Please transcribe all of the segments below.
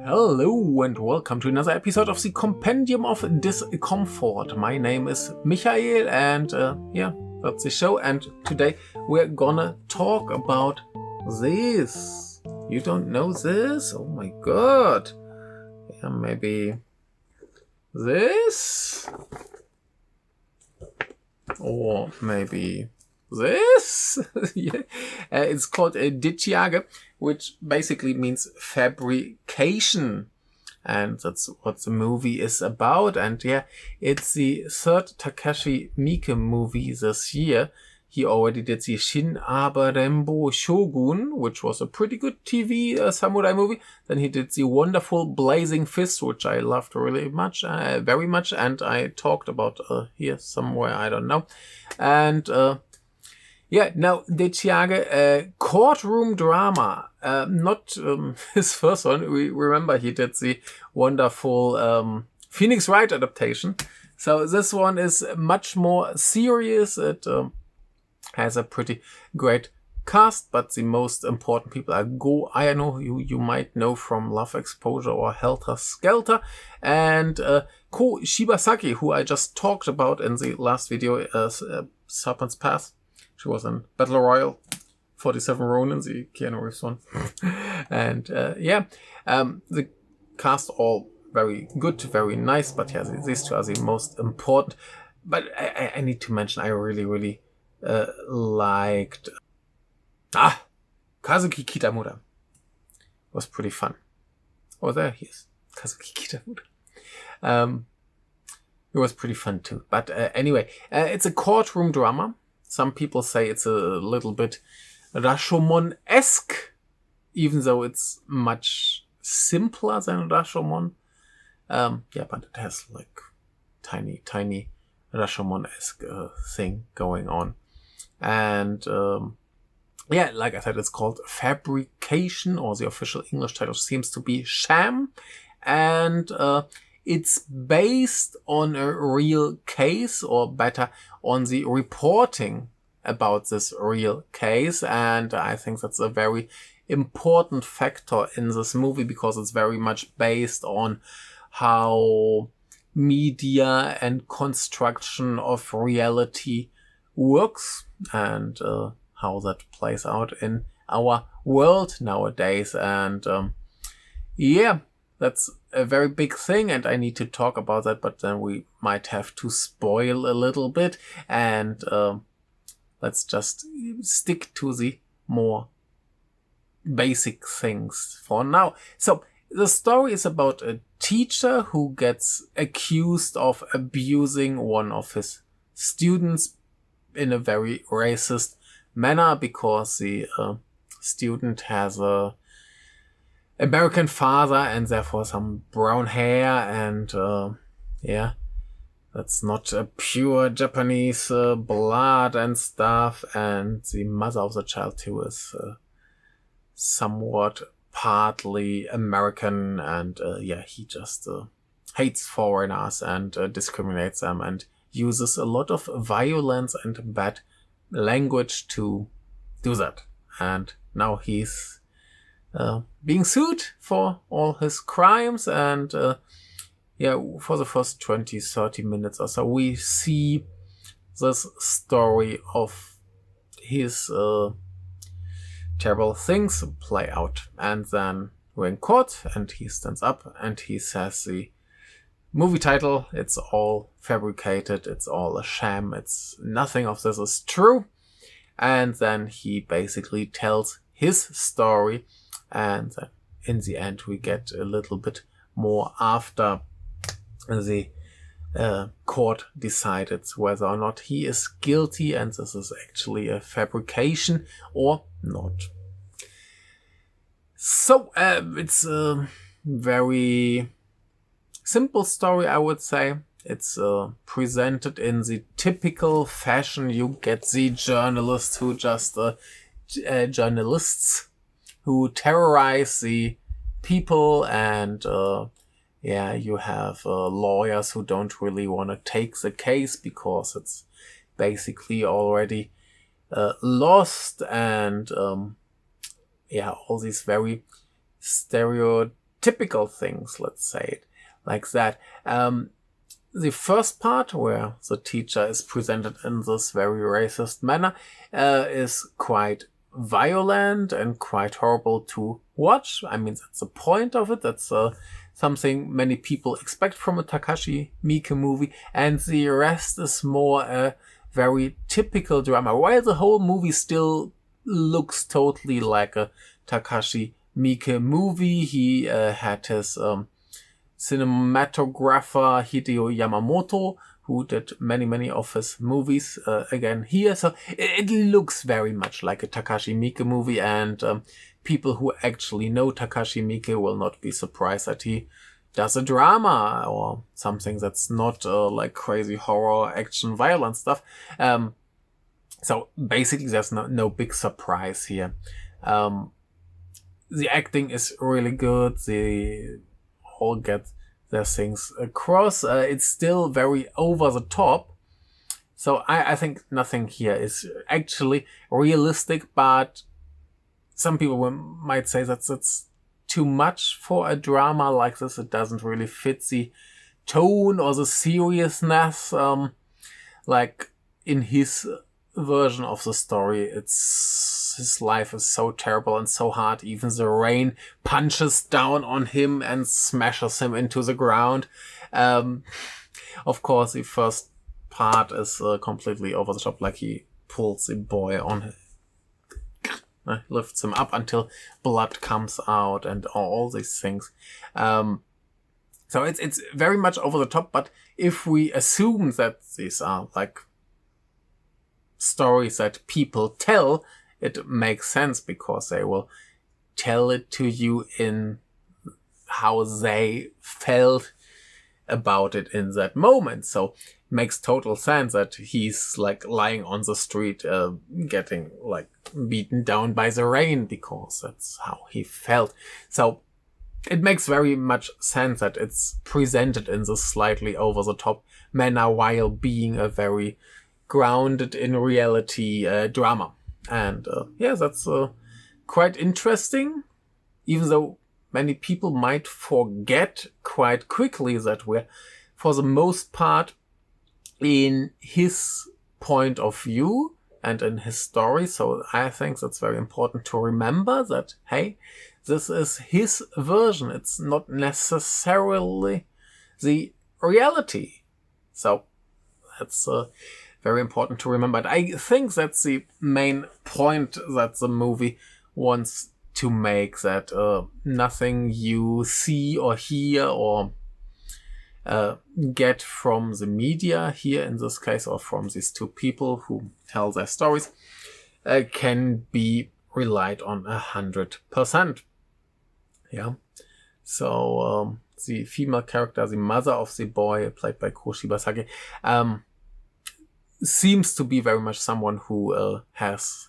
Hello and welcome to another episode of the Compendium of Discomfort. My name is Michael and that's the show, and today we're gonna talk about this. You don't know this? Oh my god. Yeah, maybe this? Or maybe this? Yeah. It's called deっちあげ, which basically means fabrication. And that's what the movie is about. And yeah, it's the third Takashi Miike movie this year. He already did the Shin Abarembo Shogun, which was a pretty good TV samurai movie. Then he did the wonderful Blazing Fist, which I loved really much, very much. And I talked about here somewhere, I don't know. And now deっちあげ, courtroom drama. Not his first one. We remember he did the wonderful Phoenix Wright adaptation. So this one is much more serious. It has a pretty great cast, but the most important people are Go Ayano, you might know from Love Exposure or Helter Skelter, and Ko Shibasaki, who I just talked about in the last video, Serpent's Path. She was in Battle Royale, 47 Ronin, the Keanu Reeves one. And the cast all very good, very nice, but yeah, these two are the most important. But I need to mention, I really liked Kazuki Kitamura. Was pretty fun. Oh, there he is, Kazuki Kitamura. It was pretty fun too. But anyway, it's a courtroom drama. Some people say it's a little bit Rashomon-esque, even though it's much simpler than Rashomon. But it has like tiny Rashomon-esque thing going on. And like I said, it's called Fabrication, or the official English title seems to be Sham. And it's based on a real case, or better, on the reporting about this real case. And I think that's a very important factor in this movie, because it's very much based on how media and construction of reality works, and how that plays out in our world nowadays. And that's a very big thing, and I need to talk about that, but then we might have to spoil a little bit, and let's just stick to the more basic things for now. So the story is about a teacher who gets accused of abusing one of his students in a very racist manner, because the student has a American father and therefore some brown hair, and that's not a pure Japanese blood and stuff. And the mother of the child too is somewhat partly American, and he just hates foreigners and discriminates them, and uses a lot of violence and bad language to do that. And now he's being sued for all his crimes. And for the first 20-30 minutes or so, we see this story of his terrible things play out. And then we're in court, and he stands up and he says the movie title: it's all fabricated, it's all a sham, it's nothing of this is true. And then he basically tells his story, and then in the end we get a little bit more after the court decided whether or not he is guilty, and this is actually a fabrication or not. So it's a very simple story, I would say. It's presented in the typical fashion. You get the journalists who just journalists who terrorize the people, and you have lawyers who don't really want to take the case because it's basically already lost, and all these very stereotypical typical things, let's say it like that. The first part, where the teacher is presented in this very racist manner, is quite violent and quite horrible to watch. I mean, that's the point of it. That's something many people expect from a Takashi Miike movie. And the rest is more a very typical drama. While the whole movie still looks totally like a Takashi Miike movie, he had his cinematographer Hideo Yamamoto, who did many of his movies again here. So it looks very much like a Takashi Miike movie, and people who actually know Takashi Miike will not be surprised that he does a drama or something that's not like crazy horror, action, violent stuff. So basically there's no big surprise here. The acting is really good. They all get their things across. It's still very over the top. So I think nothing here is actually realistic, but some people might say that's too much for a drama like this. It doesn't really fit the tone or the seriousness. Like in his version of the story, his life is so terrible and so hard. Even the rain punches down on him and smashes him into the ground. Of course, the first part is completely over the top, like he pulls the boy on, lifts him up until blood comes out and all these things. So it's very much over the top, but if we assume that these are like stories that people tell, it makes sense because they will tell it to you in how they felt about it in that moment. So it makes total sense that he's like lying on the street, getting like beaten down by the rain because that's how he felt. So it makes very much sense that it's presented in this slightly over the top manner while being a very grounded in reality drama. And that's quite interesting, even though many people might forget quite quickly that we're, for the most part, in his point of view and in his story. So I think that's very important to remember that, hey, this is his version. It's not necessarily the reality. So that's very important to remember. And I think that's the main point that the movie wants to make, that nothing you see or hear or get from the media here in this case, or from these two people who tell their stories, can be relied on 100%. Yeah. So the female character, the mother of the boy, played by Ko Shibasaki, seems to be very much someone who has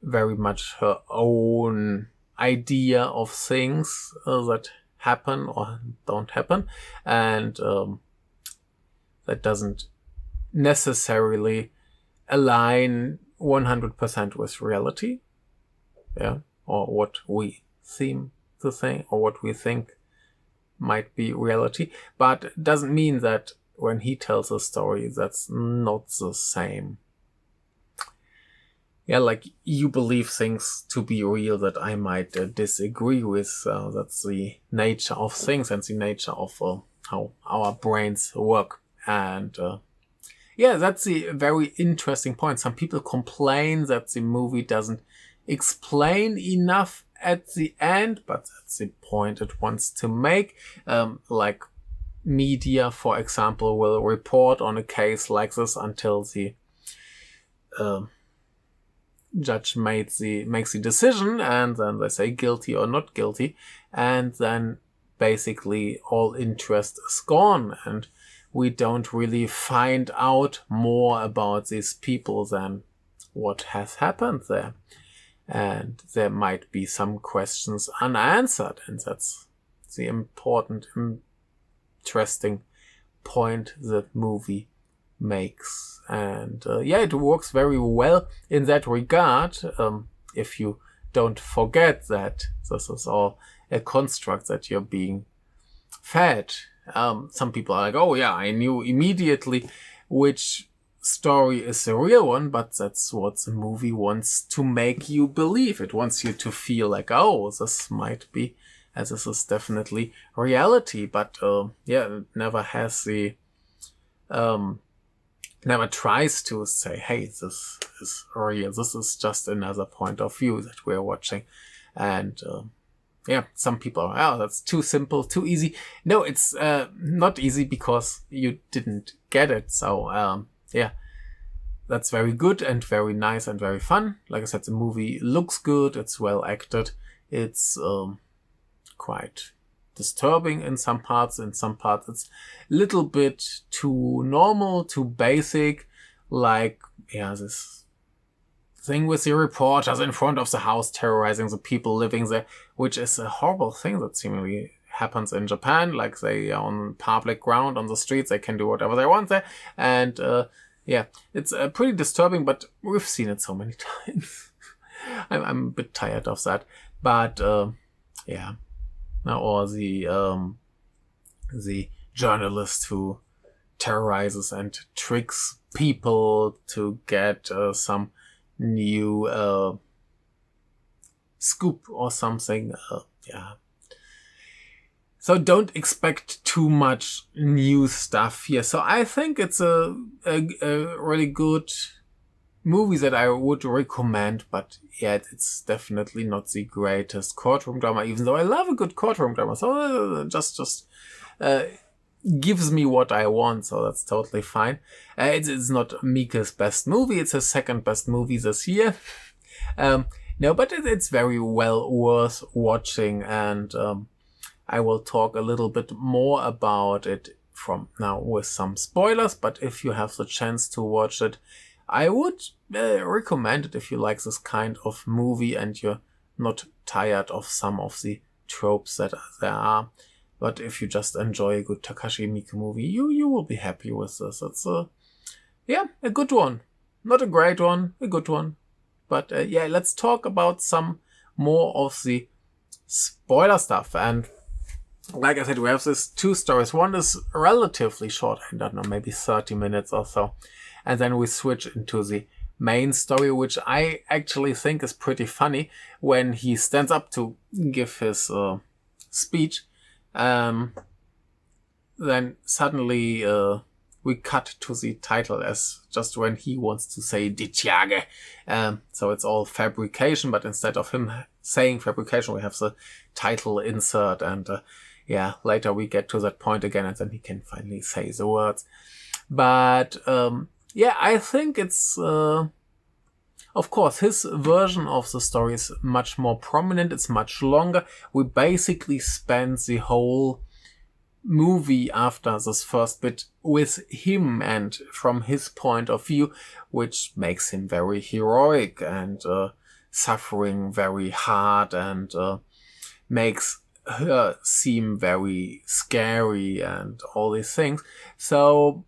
very much her own idea of things that happen or don't happen, and that doesn't necessarily align 100% with reality, yeah, or what we seem to think or what we think might be reality, but it doesn't mean that when he tells a story, that's not the same. Yeah, like you believe things to be real that I might disagree with. That's the nature of things and the nature of how our brains work. And that's a very interesting point. Some people complain that the movie doesn't explain enough at the end, but that's the point it wants to make. Like media, for example, will report on a case like this until the judge makes the decision, and then they say guilty or not guilty, and then basically all interest is gone, and we don't really find out more about these people than what has happened there. And there might be some questions unanswered, and that's the important, interesting point the movie makes. And it works very well in that regard, if you don't forget that this is all a construct that you're being fed. Some people are like, oh yeah, I knew immediately which story is the real one, but that's what the movie wants to make you believe. It wants you to feel like, oh, this might be, as this is definitely reality, but it never has the never tries to say, hey, this is real, this is just another point of view that we're watching. And some people are, oh, that's too simple, too easy. No, it's not easy because you didn't get it. So that's very good and very nice and very fun. Like I said, the movie looks good, it's well acted, it's quite disturbing in some parts. In some parts it's a little bit too normal, too basic, like this thing with the reporters in front of the house terrorizing the people living there, which is a horrible thing that seemingly happens in Japan. Like, they are on public ground, on the streets, they can do whatever they want there, and it's pretty disturbing, but we've seen it so many times. I'm a bit tired of that, but or the journalist who terrorizes and tricks people to get some new scoop or something. So don't expect too much new stuff here. So I think it's a really good movie that I would recommend, but yet it's definitely not the greatest courtroom drama, even though I love a good courtroom drama. So just gives me what I want, so that's totally fine. It's not Miike's best movie, it's his second best movie this year. No, but it's very well worth watching, and I will talk a little bit more about it from now with some spoilers, but if you have the chance to watch it, I would recommend it if you like this kind of movie and you're not tired of some of the tropes that there are. But if you just enjoy a good Takashi Miike movie, you will be happy with this. It's a good one. Not a great one, a good one. But let's talk about some more of the spoiler stuff. And like I said, we have these two stories. One is relatively short, I don't know, maybe 30 minutes or so. And then we switch into the main story, which I actually think is pretty funny when he stands up to give his speech. Then suddenly we cut to the title as just when he wants to say "deっちあげ." So it's all fabrication, but instead of him saying fabrication, we have the title insert, and later we get to that point again, and then he can finally say the words. But I think it's of course his version of the story is much more prominent, it's much longer. We basically spend the whole movie after this first bit with him and from his point of view, which makes him very heroic and suffering very hard, and makes her seem very scary and all these things. So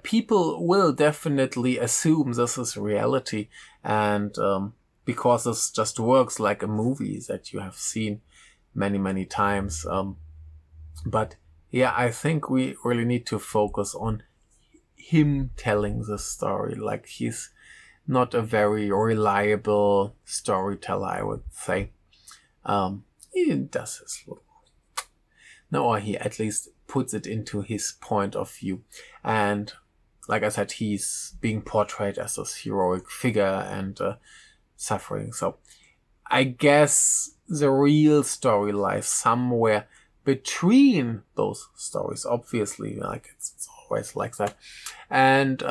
people will definitely assume this is reality, and because this just works like a movie that you have seen many, many times. But I think we really need to focus on him telling the story. Like, he's not a very reliable storyteller, I would say. He does his little... No, or he at least puts it into his point of view. And like I said, he's being portrayed as this heroic figure and suffering. So I guess the real story lies somewhere between those stories, obviously. Like, it's always like that. And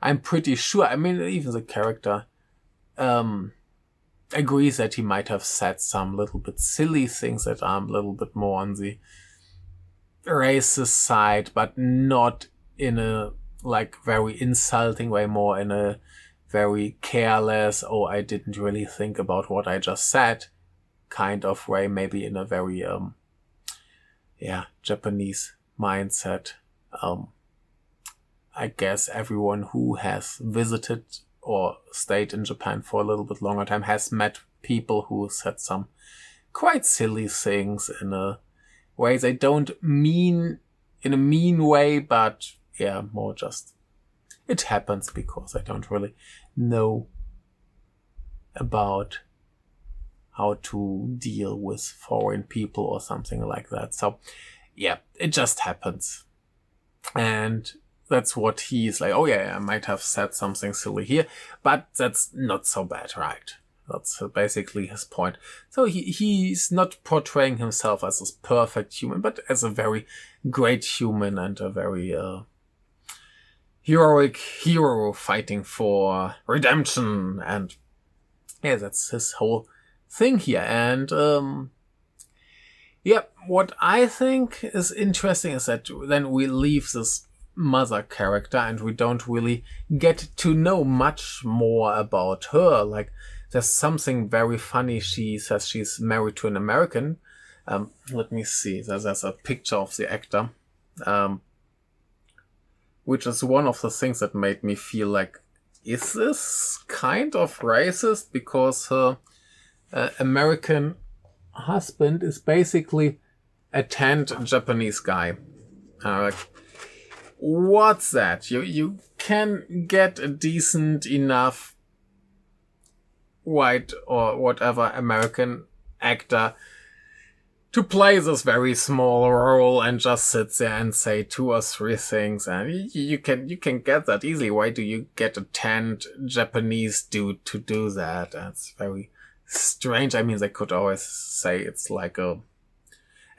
I'm pretty sure, I mean, even the character agrees that he might have said some little bit silly things that are a little bit more on the racist side, but not in a very insulting way, more in a very careless, I didn't really think about what I just said kind of way, maybe in a very Japanese mindset. I guess everyone who has visited or stayed in Japan for a little bit longer time has met people who said some quite silly things in a way they don't mean in a mean way, but yeah, more just it happens because I don't really know about how to deal with foreign people or something like that. So yeah, it just happens. And that's what he's like, oh yeah, I might have said something silly here, but that's not so bad, right? That's basically his point. So he's not portraying himself as this perfect human, but as a very great human and a very heroic hero fighting for redemption. And yeah, that's his whole thing here. And yeah, what I think is interesting is that then we leave this mother character and we don't really get to know much more about her. Like, there's something very funny. She says she's married to an American. Let me see. There's a picture of the actor, which is one of the things that made me feel like, is this kind of racist? Because her American husband is basically a tanned Japanese guy. Like, what's that? You can get a decent enough white or whatever American actor to play this very small role and just sit there and say 2 or 3 things, and you can get that easily. Why do you get a tanned Japanese dude to do that? That's very strange. I mean, they could always say it's like a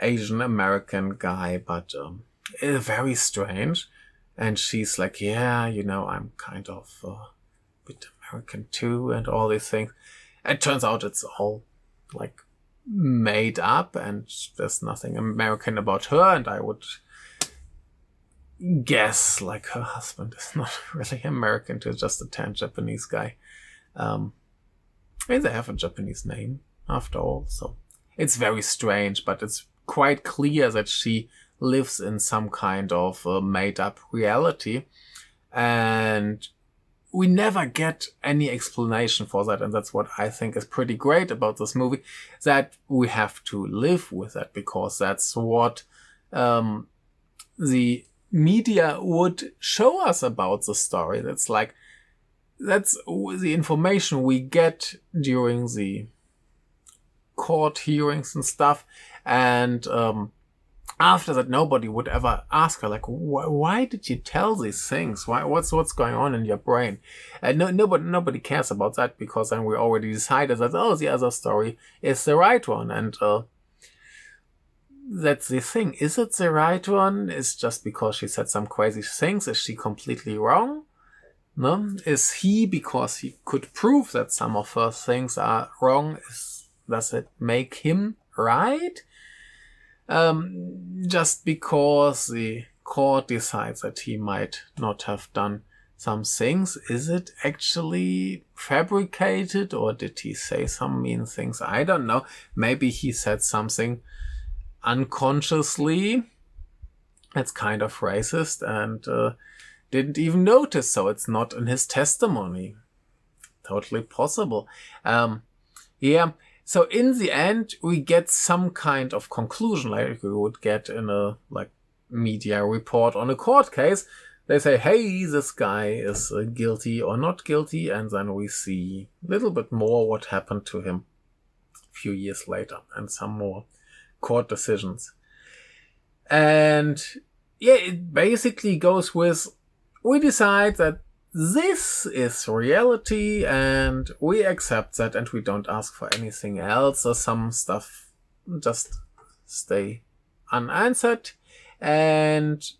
Asian American guy, but very strange. And she's like, yeah, I'm kind of a bit American too, and all these things. It turns out it's all like made up, and there's nothing American about her. And I would guess like her husband is not really American too, just a tan Japanese guy. And they have a Japanese name after all, so it's very strange, but it's quite clear that she lives in some kind of made-up reality, and we never get any explanation for that. And that's what I think is pretty great about this movie, that we have to live with that, because that's what the media would show us about the story. That's the information we get during the court hearings and stuff. And after that, nobody would ever ask her, like, why did you tell these things? What's going on in your brain? And nobody cares about that, because then we already decided that, the other story is the right one. And that's the thing. Is it the right one? Is just because she said some crazy things? Is she completely wrong? No? Is he, because he could prove that some of her things are wrong, does it make him right? Just because the court decides that he might not have done some things, is it actually fabricated, or did he say some mean things? I don't know. Maybe he said something unconsciously that's kind of racist and didn't even notice, so it's not in his testimony. Totally possible. Yeah. So in the end, we get some kind of conclusion, like we would get in a media report on a court case. They say, hey, this guy is guilty or not guilty, and then we see a little bit more what happened to him a few years later, and some more court decisions. And yeah, it basically goes with, we decide that this is reality and we accept that, and we don't ask for anything else, or some stuff just stay unanswered, and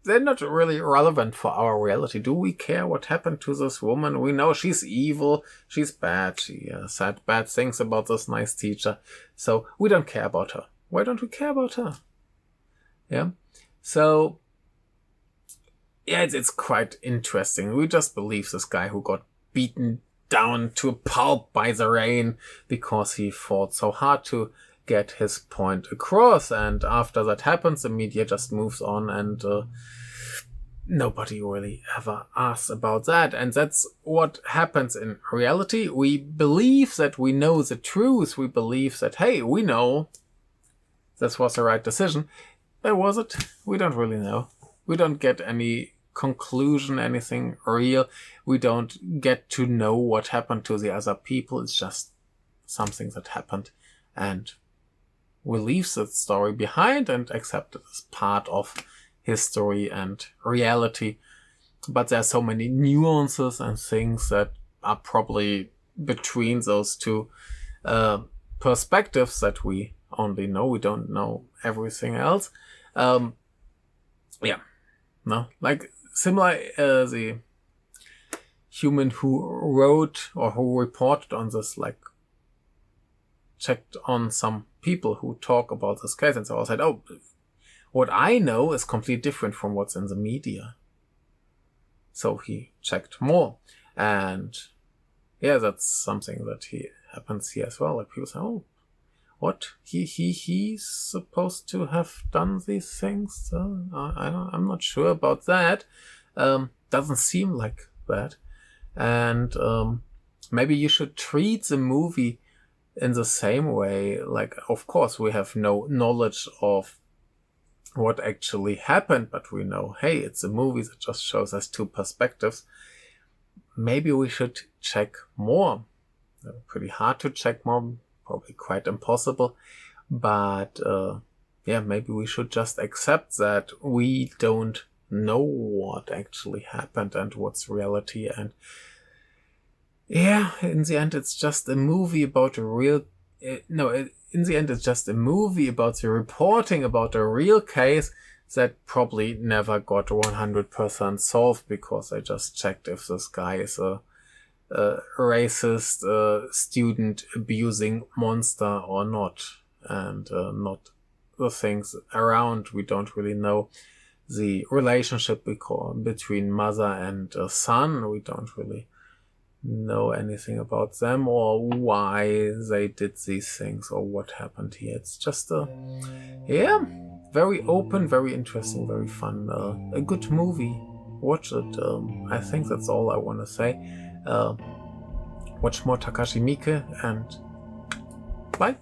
they're not really relevant for our reality. Do we care what happened to this woman? We know she's evil, she's bad, she said bad things about this nice teacher, so we don't care about her. Why don't we care about her? Yeah, so yeah, it's quite interesting. We just believe this guy who got beaten down to a pulp by the rain because he fought so hard to get his point across. And after that happens, the media just moves on and nobody really ever asks about that. And that's what happens in reality. We believe that we know the truth. We believe that, hey, we know this was the right decision. But was it? We don't really know. We don't get any conclusion, anything real. We don't get to know what happened to the other people. It's just something that happened. And we leave the story behind and accept it as part of history and reality. But there are so many nuances and things that are probably between those two perspectives that we only know. We don't know everything else. Like similar the human who wrote or who reported on this, like checked on some people who talk about this case, and so I said, oh, what I know is completely different from what's in the media. So he checked more. And yeah, that's something that happens here as well. Like people say, oh, what? He's supposed to have done these things? I'm not sure about that. Doesn't seem like that. And maybe you should treat the movie in the same way. Like, of course, we have no knowledge of what actually happened, but we know, hey, it's a movie that just shows us two perspectives. Maybe we should check more. Pretty hard to check more, probably quite impossible. But maybe we should just accept that we don't know what actually happened and what's reality. And in the end, it's just a movie about a real... in the end, it's just a movie about the reporting about a real case that probably never got 100% solved because they just checked if this guy is a racist, student abusing monster or not, and not the things around. We don't really know the relationship between mother and son. We don't really know anything about them or why they did these things or what happened here. It's just very open, very interesting, very fun, a good movie. Watch it. I think that's all I want to say. Watch more Takashi Miike, and bye.